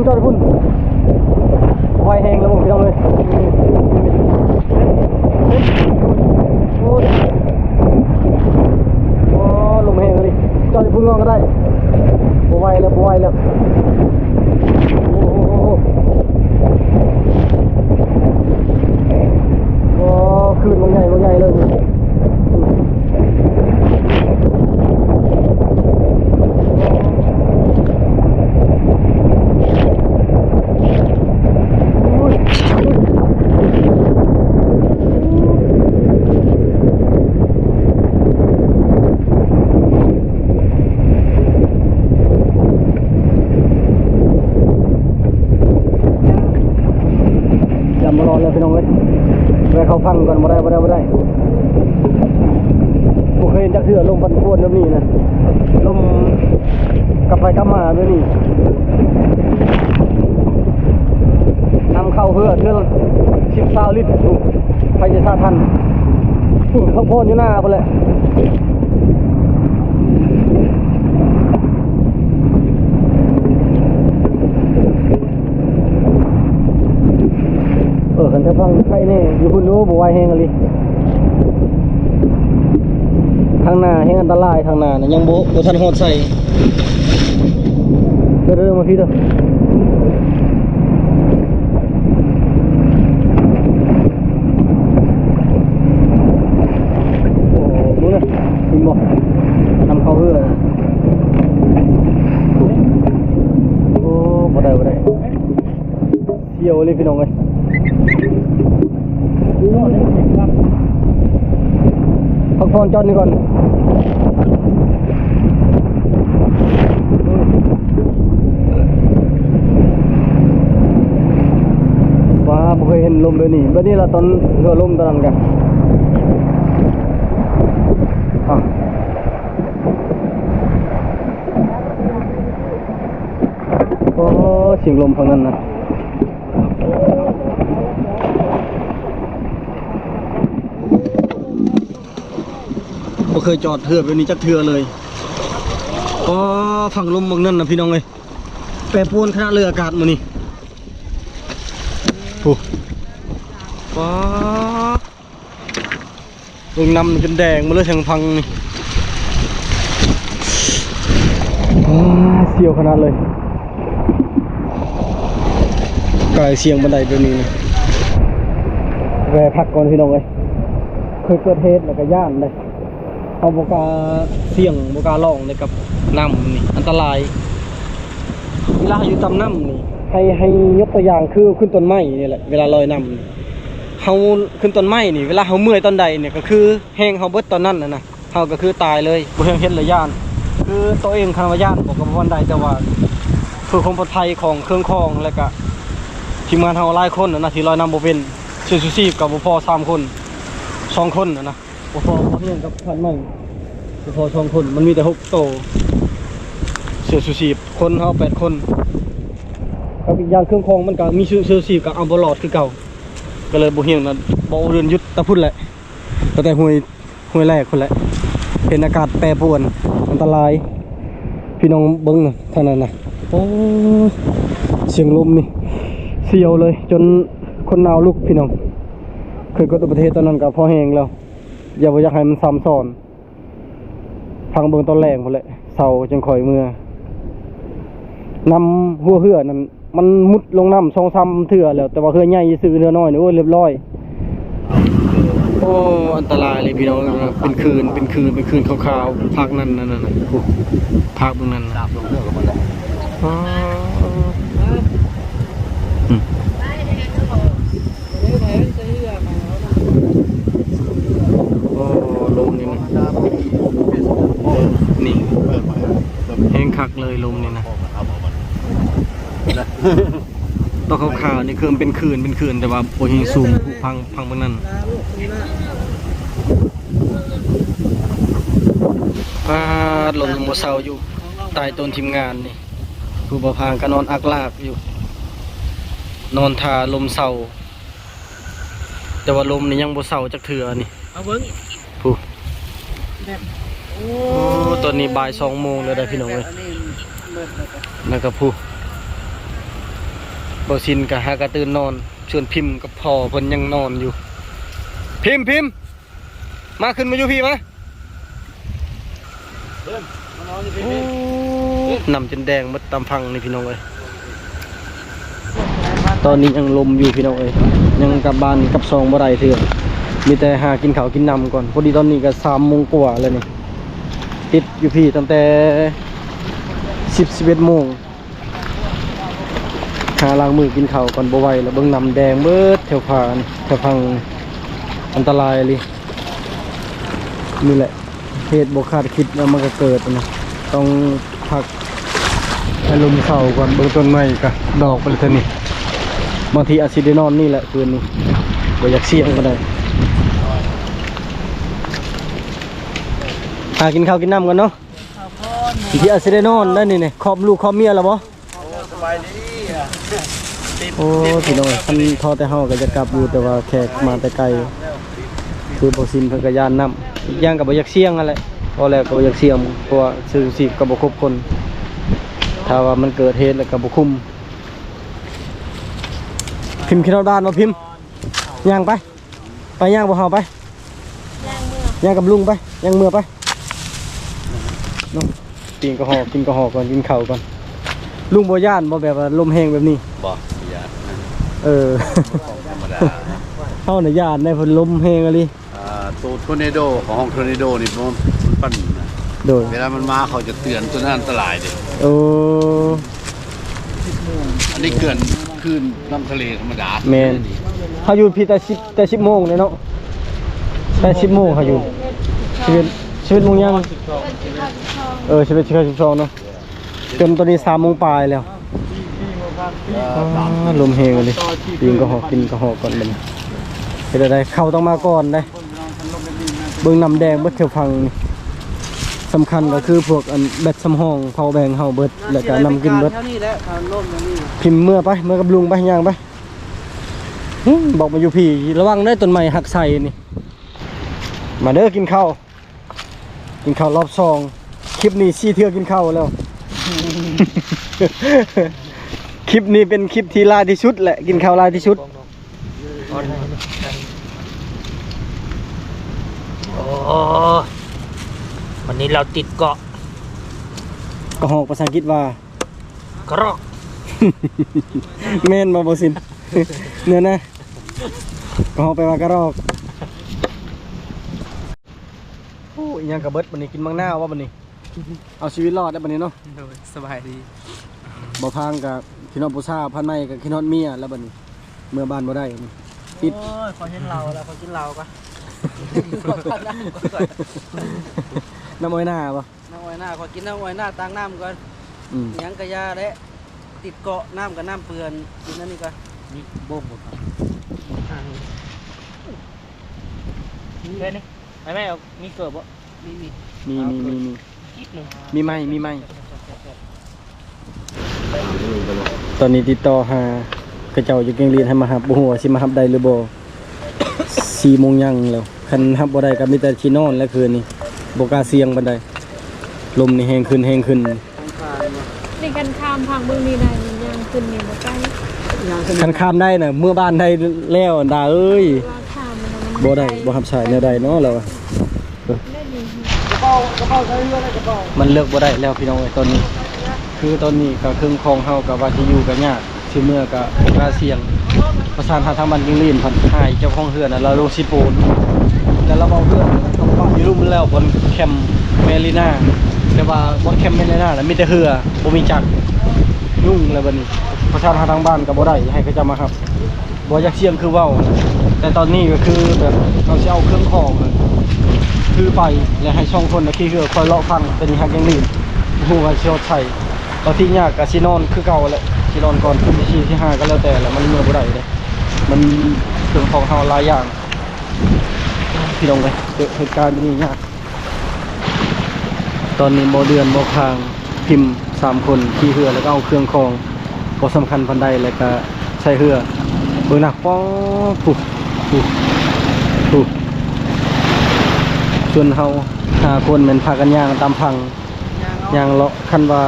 จอดพุ่นไวแหงแล้วผมพี่น้องเลยโอ้ลมแหงเลยจอดพุ่นก็ได้บ่ไหวแล้วโอ้คืนมันใหญ่เลย มารอเลยพี่น้องเลยไปเขาฟังก่อนบ่ได้ผมเคยเห็นจักเสือลมพันพวนแบบนี้นะลมกลับไปกลับมาแบบนี้นำเข้าเพื่อเทื่อ10-20 ลิตรไปจะซาทันเขาพ่นอยู่หน้าไปเลยคันจะฟังใครนี่อยู่คุณรู้บ่ไหวแห้งอะไรทางหน้าแห้งอันตรายทางหน้านะยังบ่ทันหอดใส่เดินมาพี่เด้อโอ้ดูนะกินบ่นำเข้าเพื่อโอ้บ่ได้เที่ยวเลยพี่น้องเอ้ยพักผ่อนจอดนี่ก่อนว้าบ่เคยเห็นลมแบบนี้ละตอนเรือลมตอนนั้นกันโอ้เสียงลมฝั่งนั้นนะบ่เคยจอดเทือแบบนี้จักเทือเลยอ๋อฝั่งลมบางนั่นนะพี่น้องเอ้ยแปรปรวนขณะเรืออากาศมื้อนี้โอ้อ๋อ เบิ่งน้ำจนแดงมาเลยทางพังนี่เสียวขนาดเลยกลายเสียงบันไดตัวนี้นะแวะพักก่อนพี่น้องเลยเคยเกิดเหตุแล้วก็ย่านเลยเอาบกาเสี่ยงบกาล่องเลยกับน้ำนี่อันตรายเวลาอยู่ตามน้ำนี่ให้ยกตัวอย่างคือขึ้นต้นไม้นี่แหละเวลาลอยน้ำเขาขึ้นต้นไม้นี่เวลาเขาเมื่อยตอนใดเนี่ยก็คือแห้งเขาเบิดตอนนั้นนะเขาก็คือตายเลยบ่เห็นเลยย่านคือตัวเองคำว่าย่านบอกกับวันใดแต่ว่าเพื่อความปลอดภัยของเครื่องคองแล้วก็ทีมงานเขาหลายคนนะที่ลอยน้ำบ่เป็นซูซีกับบุพอ3 คน2 คนนะบุพอเพียงกับพันมั่งบุพอ2 คนมันมีแต่6 โตเสือซูซีคนเขา8 คนกับอีกอย่างเครื่องคองมันก็มีซูซีกับอัมบลอดคือเก่าก็เลยบุเฮียงนะบ่เรือนยุดตะพุ่นแหละแต่ห้วยแรกคนแหละเป็นอากาศแปรปรวนอันตรายพี่น้องเบิ้งนะเท่านั้นนะโอ้เสียงลมนี่เสียวเลยจนคนหนาวลุกพี่น้องเคยเกิดอุบัติเหตุตอนนั้นกับพ่อแห้งแล้วอย่าไปอยากให้มันซ้ำซ้อนพังเบิ้งตอนแรงหมดเลยเสาจังคอยเมื่อนำหัวเหือนั่นมันมุดลงน้ำ2-3 เถื่อแล้วแต่ว่าเหือใหญ่ซื้อเรือน้อยนี่โอ้เรียบร้อยโอ้อันตรายเลยพี่น้องเป็นคืนขาวๆพักนั่นพักตรงนั้นดาบลงเรือกับมันเลยโอ้ลมนี่นะนี่แห้งคักเลยลมนี่นะตัวขาวๆนี่คือเป็นคืนแต่ว่าโอ้ยสูงพังบางนั้นลมโมเซาอยู่ใต้ต้นทีมงานนี่ผู้บ่พางก็นอนอักลากอยู่นอนทาลมเศร้าแต่ว่าลมนี่ยังบ่เศร้าจักเถื่อนี่เอาเบิ่งผู้โอ้ตอนนี้บ่าย2 โมงแล้วได้พี่น้องเอ้ยแล้วก็ผู้บ่ชินก็หากระตื่นนอนชวนพิมพ์กับพ่อเพิ่นยังนอนอยู่พิมพ์มาขึ้นมาอยู่พี่มาน้ำจนแดงหมดตามพังนี่พี่น้องเอ้ยตอนนี้ยังลมอยู่พี่น้องเอ้ยยังกลับบ้านกับซองบ่ได้เถื่อมีแต่หากินข้าวกินน้ำก่อนพอดีตอนนี้ก็3 โมงกว่าแล้วนี่ติดอยู่พี่ตั้งแต่11 โมงหาล้างมือกินข้าวก่อนบ่ไหวแล้วเบิ่งน้ำแดงเบิดแถวพังอันตรายเลยนี่แหละเหตุบ่คาดคิดว่ามันก็เกิดนะต้องพักให้ลมเข้าก่อนเบิ่งต้นไม้ก็ดอกไปเลยเท่านี้บางทีอาจสิได้นอนนี่แหละคืนนี้บ่อยากเสี่ยงก็ได้หากินข้าวกินน้ำกันเนาะที่อาจสิได้นอนได้นี่ครอบลูกครอบเมียแล้วบ่สบายดีโอ้พี่น้องท่านทอแต่เฮาก็จะกลับอยู่แต่ว่าแขกมาแต่ไกลคือบ่ซินเพิ่นก็ย่านน้ำอีกอย่างก็บ่อยากเสี่ยงอะไรพอแล้วก็บ่อยากเสี่ยงเพราะว่าซื้อสิก็บ่ครบคนถ้าว่ามันเกิดเหตุแล้วก็บ่คุ้มพิมพ์ขึ้นบ้านมาพิมพ์ย่างไปย่างบ่เฮาไปย่างกับลุงไปย่างเมื่อไปน้องกินกระหอกก่อนกินข้าวก่อนลุงบ่ย่านบ่แบบว่าลมแห้งแบบนี้บ่ย่านธรรมดาเฮาน่ะย่านได้เพิ่นลมแห้งอะลิตัวทอร์เนโดของห้องทอร์เนโดนี่มันปั้นโดยเวลามันมาเขาจะเตือนตัวนั้นอันตรายดิโอ้อันนี้เกินคืนน้ำทะเลธรรมดาแม่นเฮาอยู่พี่แต่10 โมงเลยเนาะแต่10 โมงเฮาอยู่11 โมงยัง11 12เนาะจนตอนนี้3 โมงปลายแล้วลมแห้งเลยกินกระหอกก่อนมันเป็นอะไรเข้าต้องมาก่อนได้เบิ่งน้ำแดงเบิดเขียวพังนี่สำคัญก็คือพวกแบตสำห้องเผาแบงเฮาเบิดแล้วก็นำกินเบิดพิมพ์เมื่อกับลุงไปย่างไปบอกมาอยู่พี่ระวังได้ต้นไม้หักใส่นี่มาเด้อกินข้าวรอบ2คลิปนี้4 เทื่อกินข้าวแล้ว คลิปนี้เป็นคลิปที่ลายที่สุดแหละกินข้าวลายที่สุด นี้เราติดเกาะ กระหอกภาษาอังกฤษว่า กรอก แม่นมาบ่สิน เนี่ยนะกระหอกไปว่ากระรอกโอ้ยยังกระเบิดบัดนี้กินมังนาวว่าบัดนี้ เอาชีวิตรอดได้บัดนี้เนาะ สบายดี บ่พังกับขี้นอนผู้ชายพันในกับขี้นอนเมียแล้วบัดนี้เมื่อบ้านบ่ได้ติด โอ้ยขอเห็นเราแล้วขอกินเราปะ น้ำอ้อยหน้าบ่ น้ำอ้อยหน้าขอกินน้ำอ้อยหน้าตั้งน้ำก่อน อืม ยังกระยาเด้ติดเกาะน้ำกับน้ำเปื่อนกินนั่นนี่ก่อน นี่บ่มบ่ครับเล่นนี่แม่เอามีเกิดบ่ มี มี คิดหนึง มีไหมตอนนี้ติดต่อหากระเจ้าอยู่เก่งเรียนให้มาหับบ่ฮู้ว่าสิมาหับได้หรือบ่ 4 โมงยังแล้วคันหับบ่ได้ก็มีแต่สินอนแล้วคืนนี้บ่กล้าเสี่ยงปานใดลมนี่แรงขึ้น ทางผ่านมา นี่กันข้ามพังเมืองนี้ได้มันยังขึ้นนี่บ่ใกล้ คันข้ามได้น่ะเมื่อบ้านได้แล้วดาเอ้ย ว่าข้ามมัน บ่ได้บ่หับสายแนวใดเนาะแล้วอะ ได้ดี กระเป๋าใช้เรือได้กระเป๋า มันเลิกบ่ได้แล้วพี่น้องเอ้ยตอนนี้ คือตอนนี้ก็ครึ่งของเฮาก็ว่าสิอยู่ก็ยากสิเมื่อก็บ่กล้าเสี่ยงประสานหาทางบ้านยิงลีนพันหายเจ้าของเฮือนน่ะเราลงสิปูนแต่เราเอาเฮือนต้องปะอยู่รุ่มแล้วบนแคมป์เมลิน่าแต่ว่าบนแคมป์เมลิน่าน่ะมีแต่เรือบ่มีจักรยุ่งแล้วบัดนี้ประสานหาทางบ้านก็บ่ได้ให้เขาเจ้ามาครับบ่อยากเสี่ยงคือเว้านะแต่ตอนนี้ก็คือแบบเราสิเอาเครื่องของน่ะคือไปแล้วให้ช่องคนน่ะขี่เรือคอยเลาะฟังเป็นฮักยังลีนฮู้ว่าสิเอาใช้ตอนที่ยากก็สินอนคือเก่าแหละสินอนก่อนขึ้นที่4ที่5ก็แล้วแต่แหละมันเมื่อบ่ได้เด้มันเครื่องของเฮาหลายอย่างพี่น้องเอ้ยเกิดเหตุการณ์แบบนี้ยากตอนนี้บ่เดือนบ่คางพิมพ์3คนขี่เรือแล้วก็เอาเครื่องของบ่สำคัญปานใดแล้วก็ใช้เรือเบิ่งนะป๊อปุ๊ปุ๊ส่วนเฮา5คนแม่นพากันย่างตามพังย่างเลาะคันว่า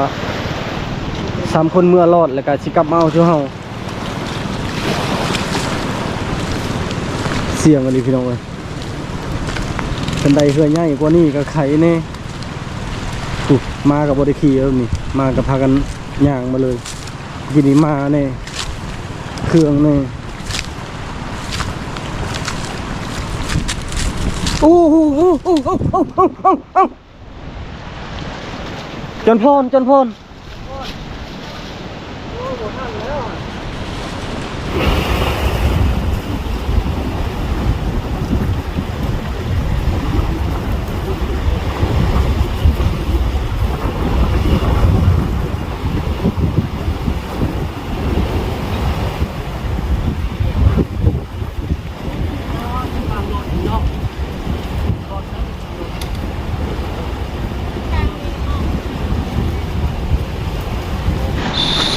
3คนเมื่อรอดแล้วก็สิกลับมาเอาสู่เฮาเสียงอันนี้พี่น้องเอ้ยคันใดเฮือใหญ่กว่านี้ก็ไขแน่ปุ๊มากับบ่ได้ขี่แล้วนี่มากับพากันย่างมาเลยกินนี่มาแน่เครื่องแน่โอ้โหจนพร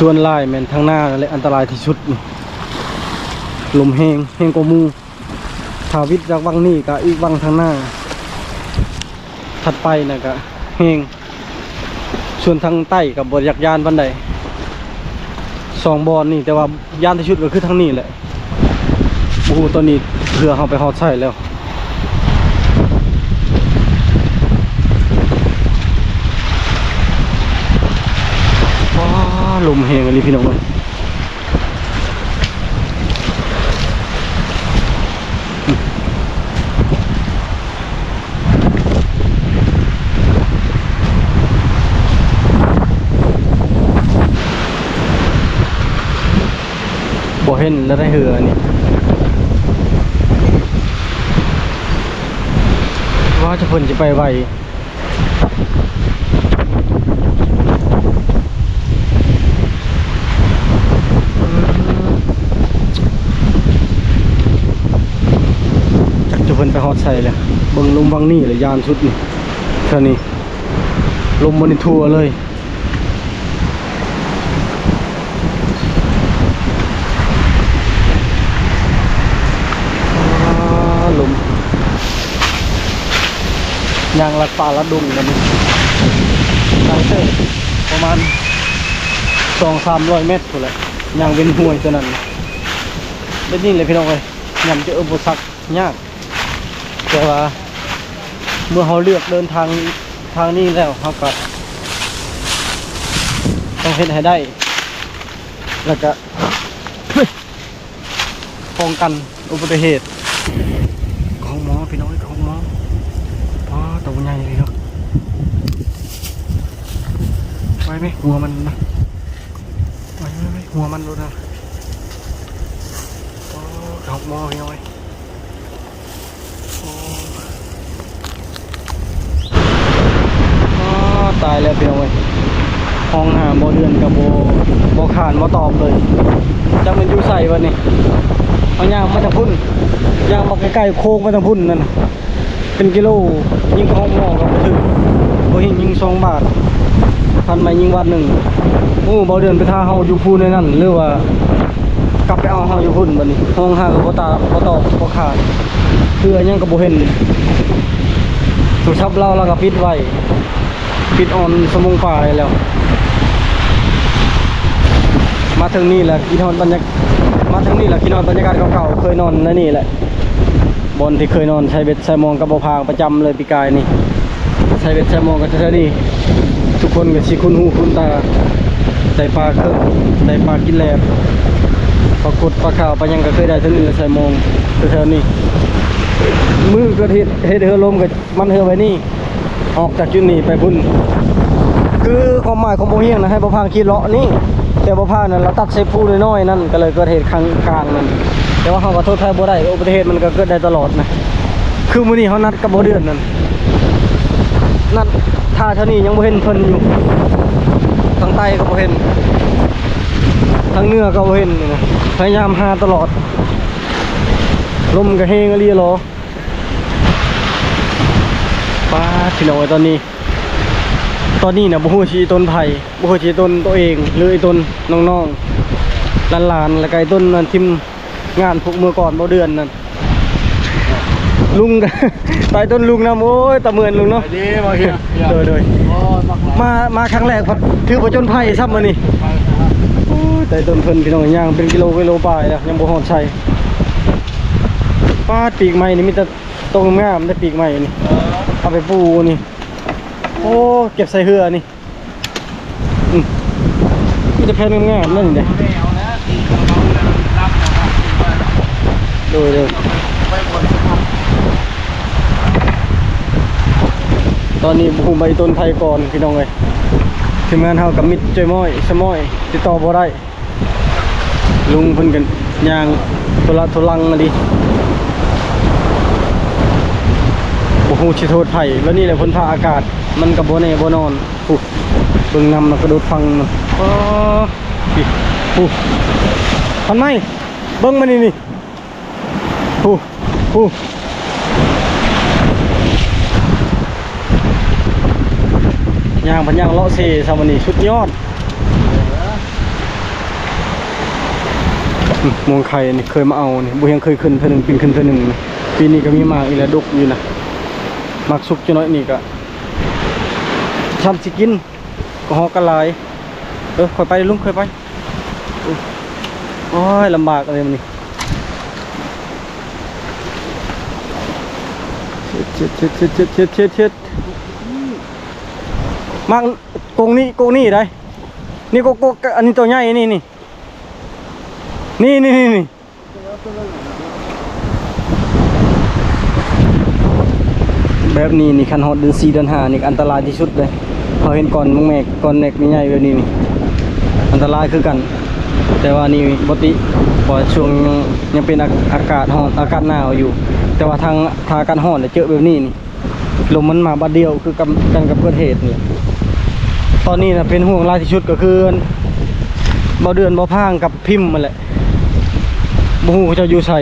ส่วนลายแม่นทางหน้านั่นแหละอันตรายที่สุดนี่ลมแห้งกว่าหมู่ถ้าวิทย์จากวังนี่ก็อีกวังทางหน้าถัดไปน่ะก็แห้งส่วนทางใต้ก็บ่อยากยานปานใด2บ่อนนี่แต่ว่ายานที่สุดก็คือทางนี้แหละโอ้โหตอนนี้เรือเฮาไปฮอดใช้แล้วลมแห้งอันนี้พี่น้องเลยบ่เห็นแล้วได้เหือนี่ว่าจะเพิ่นจะไปไวเพิ่นไปฮอดใส่เลยเบิ่งลมวังนี่เลยยานชุดนี่เท่านี้ลมมันนี่ทั่วเลยลมยางลัดป่าลัดดงกันนี่ทางเส้นประมาณ 200-300 เมตรพุ่นแหละยางเว้นห้วยตัวนั้นเป็นนี่เลยพี่น้องเอ้ยยามเจออุปสรรคยากแต่ว่าเมื่อเราเลือกเดินทาง ทางนี้แล้วเขาก็ต้องเฮ็ดให้ได้ แล้วก็ป้องกันอุบัติเหตุของหมอพี่น้อยของหมออ๋อตัวใหญ่เลยเนาะไว้ไหมหัวมันนะไว้ไหมหัวมันรู้นะอ๋อของหมอพี่น้อยอ๋อตายแล้วพี่น้อยห้องหาบ่เดือนกับบ่ขานบ่ตอบเลยจังมันอยู่ใส่วันนี้เอาย่างมาทางพุ่นย่างมาใกล้ๆโค้งมาทางพุ่นนั่นน่ะเป็นกิโลยิงห้องหมอกับบ่ถึงบ่หิยิง2 บาทพันไม้ยิงวัดหนึ่งโอ้บ่เดือนไปท่าเฮาอยู่พูในนั่นหรือว่ากลับไปเอาเฮาอยู่พุ่นบัดนี้ห้องหากับบ่ตอบบ่ขาดคืออันยังก็บ่เห็นโทรศัพท์เราก็ปิดไว้ปิดออนสมงป่าแล้วมาถึงนี่แหละกินฮอดบรรยากาศมาถึงนี่แหละกินฮอดบรรยากาศเก่าๆเคยนอนในนี่แหละบนที่เคยนอนใช้เบ็ดใช้มองกับบ่พางประจำเลยปีกายนี่ใช้เบ็ดใช้มองกับเท่านี้ทุกคนก็สิคุ้นหูคุ้นตาได้ปลาเครื่องได้ปลากินแลบปลากดปลาขาวปลายังก็เคยได้ทั้งนี้ใช้มองเท่านี้มือก็เฮ็ดเฮือลมกับมันเฮือไว้นี่ออกจากจุดนี้ไปพุ่นคือความหมายของโบเฮียงนะให้บ่พางขี่เลาะนี่แต่บ่พางนั่นเราตัดใส่ผู้น้อยๆนั่นก็เลยเกิดเหตุข้างกลางนั่นแต่ว่าเขาก็โทษใครบ่ได้อุบัติเหตุมันก็เกิดได้ตลอดนะคือมื้อนี้เขานัดกับบ่เดือนนั่นนัดท่าเท่านี้ยังบ่เห็นเพิ่นอยู่ทางใต้ก็บ่เห็นทางเหนือก็บ่เห็นนี่นะพยายามหาตลอดลมก็แฮงอีหลีหรอป้าพี่น้องตอนนี้นะบ่ฮู้สิต้นไผ่บ่ฮู้สิต้นตัวเองหรือไอ้ต้นน้องๆหลานๆแล้วก็ไอ้ต้นนั้นทิมงานพวกมือก่อนบ่เดือนนั่นลุงก็ ตายต้นลุงนำโอ้ยตะเมือนลุงเนาะดีบ่เฮียโดยมาครั้งแรกพอถือบ่จนไผ่ซ้ำมื้อนี้โอ้ยตายต้นเพิ่นพี่น้องย่างเป็นกิโลปลายแล้วยังบ่ฮอดใช้ปาดปีกใหม่นี่มีแต่ตรงงามได้ปีกใหม่นี่เอาไปปูนี่โอ้เก็บใส่เหือนี่มีแต่แผ่นงามๆนั่นนี่เด้อตอนนี้ผมไปต้นไทยก่อนพี่น้องเอ้ยทีมงานเฮากับมิตรจอยม้อยสมอยติดต่อบ่ได้ลุงเพิ่นกันย่างทุลังอะดิโอ้โหชิโทษไผ่แล้วนี่แหละพ้นพาอากาศมันกับโบเน่โบนอนปุ๊บเบิ่งนำแล้วกระโดดฟังนะปุ๊บทันไหมเบิ่งมานี่ปุ๊บย่างพันย่างเลาะเซ่ซาวันนี้สุดยอดมวงไข่นี่เคยมาเอานี่บุยังเคยขึ้นเท่านึงปีนขึ้นเท่านึงปีนี้ก็มีมากอีแล้วดกอยู่นะมักสุกจะน้อยนี่ก็ทำสิกินก็หอกกระลายค่อยไปลุงค่อยไปโอ้ยลำบากอะไรมันนี่เช็ดมากกงนี่ได้นี่กอันนี้ตัวใหญ่นี่แบบนี้นี่คันฮอดเดือน4เดือน5นี่อันตรายที่สุดเลยเขาเห็นก่อนมึงแม่ก่อนเน็กนี่ใหญ่แบบนี้นี่อันตรายคือกันแต่ว่านี่ปกติพอช่วงยังเป็นอากาศร้อนอากาศหนาวอยู่แต่ว่าทางอากาศร้อนเนี่ยเจอแบบนี้นี่ลมมันมาบัดเดียวคือกันกับเกิดเหตุนี่ตอนนี้นะเป็นห่วงรายที่สุดก็คือบ่เดือนบ่พางกับพิมพ์มันแหละบ่ฮู้เขาจะอยู่ใส่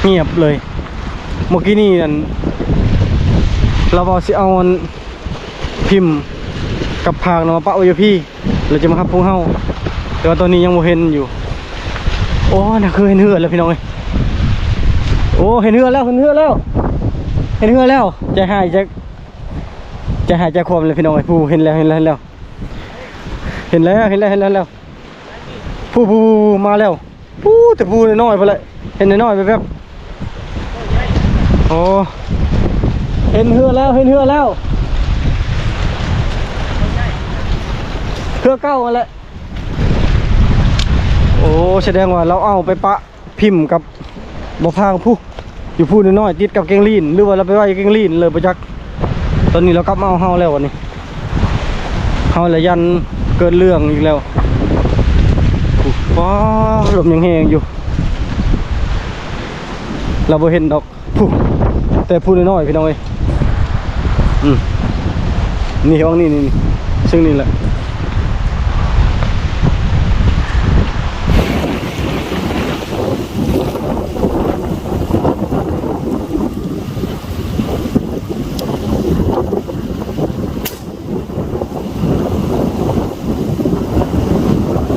เงียบเลยเมื่อกี้นี่นั่นเราบอกสิเอาพิมพ์กับพางมาปะไว้พี่เราจะมาขับพวกเฮาแต่ว่าตอนนี้ยังบ่เห็นอยู่โอ้น่ะคือเห็นเหือแล้วพี่น้องเอ้ยโอ้เห็นเหือแล้วใจหายใจความเลยพี่น้องเอ้ยผู้เห็นแล้วผู้มาแล้วผู้แต่ผู้น้อยๆไปเลยเห็นน้อยๆไปแบบโอ้ เห็นเหือแล้วเห็นเหือแล้วเหือเก้าอะไรโอ้แสดงว่าเราเอาไปปะพิมพ์กับบ่พางผู้อยู่ผู้น้อยๆติดกับเกงลีนหรือว่าเราไปไว้เกงลีนเลยประจักษ์ตอนนี้เรากลับมาเอาเฮาแล้ววันนี้เฮาละยันเกิดเรื่องอีกแล้วว้าลมยังแห้งอยู่เราบ่เห็นดอกผู้แต่ผู้น้อยๆพี่น้องเอ้ยนี่ห้องนี่ซึ่งนี่แหละ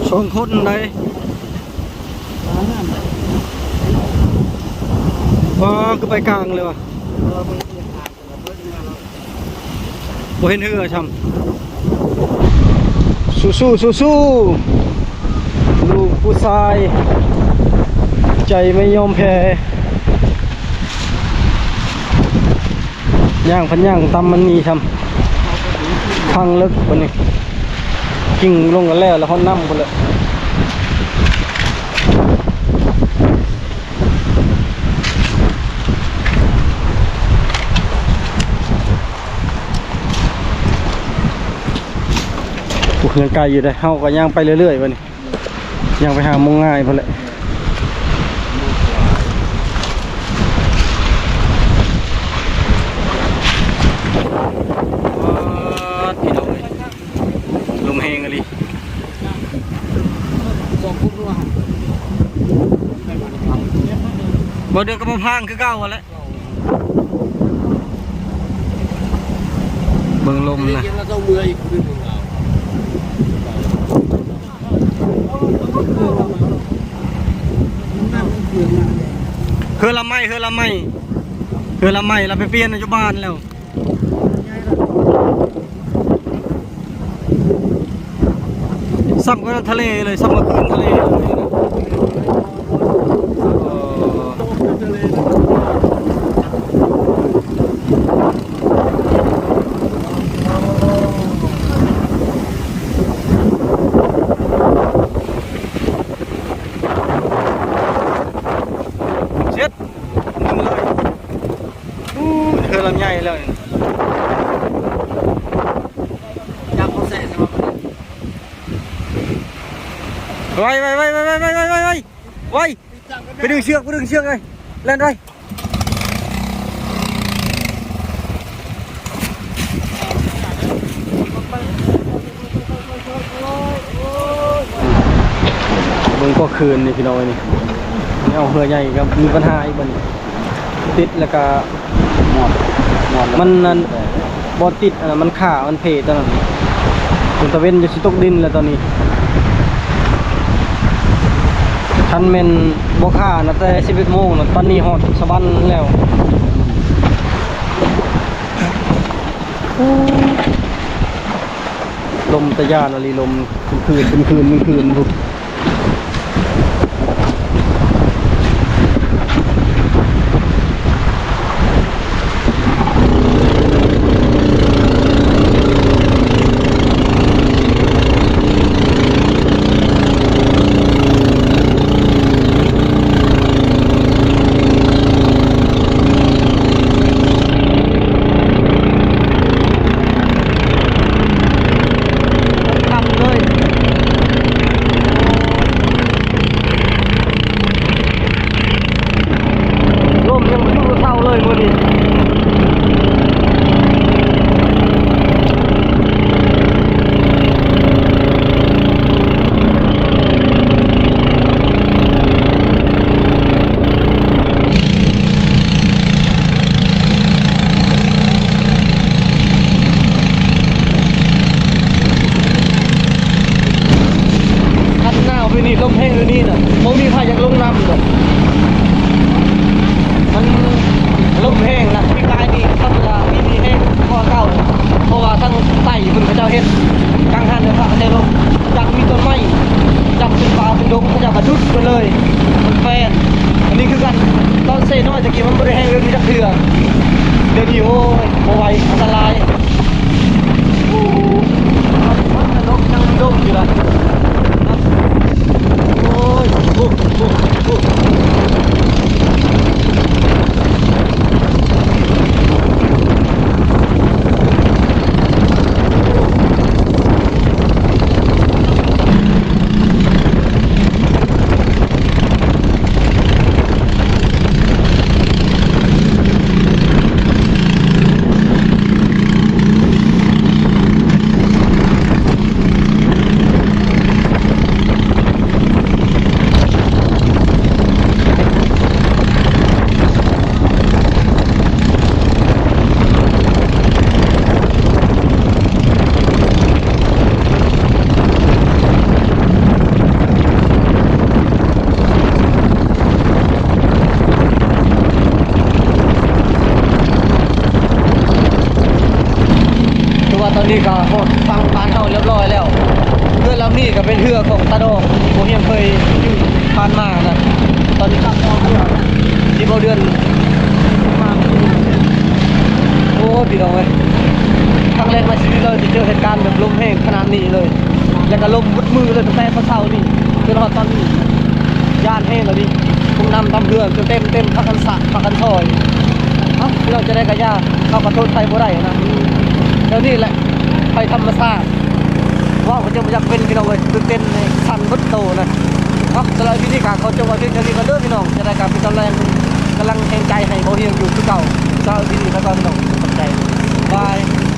สองคนได้ว้าก็ไปกลางเลยว่ะบ่เห็นเหือช่ำสู้ลูกผู้ชายใจไม่ยอมแพ้ย่างพันย่างตำมันนี่ช่ำพังลึกบนนี้กิ่งลงกันแล้วเขานั่มไปเลยยังไกลอยู่เลยเฮาก็ย่างไปเรื่อยๆวันนี้ย่างไปหามงง่ายพอเลยพี่น้องลมแห้งอะไรบ่เดือนก็มาพังคือเก่าแล้วเบิ่งลมนะเฮือละไม้เราไปเปลี่ยนในจุบานแล้วซ้ำก็ทะเลเลยซ้ำก็คืนทะเลเลยลำใหญ่เลยจับเขาแสะใช่ไหมไว้ไปดึงเชือกเลยเล่นไปมึงก็คืนนี่พี่น้อยนี่เอาเหือใหญ่กับมีปัญหาอีกบันติดแล้วก็มันนั่นบอติดมันขามันเพตอนนั้นจนตะเวนจะสิตกดินแล้วตอนนี้ทันเมนบอขานะแต่11 โมงนะตอนนี้ฮอดสะบันแล้วลมตะยานอะไรลมคืนทุกนี่ลมแห้งอยู่นี่น่ะโมมีใครอยากลงน้ำเลยมันลมแห้งนะพี่กายนี่ธรรมดามีแห้งพอเก่าเพราะว่าทั้งไต่คุณพระเจ้าเฮ็ดกลางหันเดี๋ยวพระเจ้าลงจับมีต้นไม้จับเป็นป่าเป็นดงพระเจ้ากระดุดไปเลยมันแฟนอันนี้คือกันตอนเซ่น้อยตะกี้มันไม่ได้แห้งเรื่องนี้จักเถื่อเ ดี๋ยวนี้โอ้ยบ่ไหวอันตรายโอ้มันจะลงยังลงอยู่ล่ะโอ้ยโอ้โอ้โอ้ตอนนี้ก็ฟังผ่านเข้าเรียบร้อยแล้วเรือลำนี้ก็เป็นเรือของตาโดงที่ผมยังเคยอยู่ผ่านมานะตอนนี้ก็เรือที่เราเดือนมาโอ้พี่น้องเอ้ยครั้งแรกในชีวิตเราจะเจอเหตุการณ์แบบลมแห้งขนาดนี้เลยแล้วก็ลมมุดมือเลยตั้งแต่เช้าๆนี่จนตอนนี้ย่านแห้งแล้วดิผมนำทำเรือจนเต็มพักกันสะพักกันถอยที่เราจะได้กระยาเข้าขอโทษใครบ่ได้นะแล้วนี่แหละไปธรรมชาติว่าเขาจะมาจากเป็นพี่น้องเลยตื่นเต้นในสันวัดโตนะสำหรับพิธีการเขาจะว่าที่นี่ก็เด้อพี่น้องจะได้การเป็นกำลังแห่งใจให้เขาเฮียงอยู่คือเก่าสำหรับพิธีแล้วก็พี่น้องสนใจบาย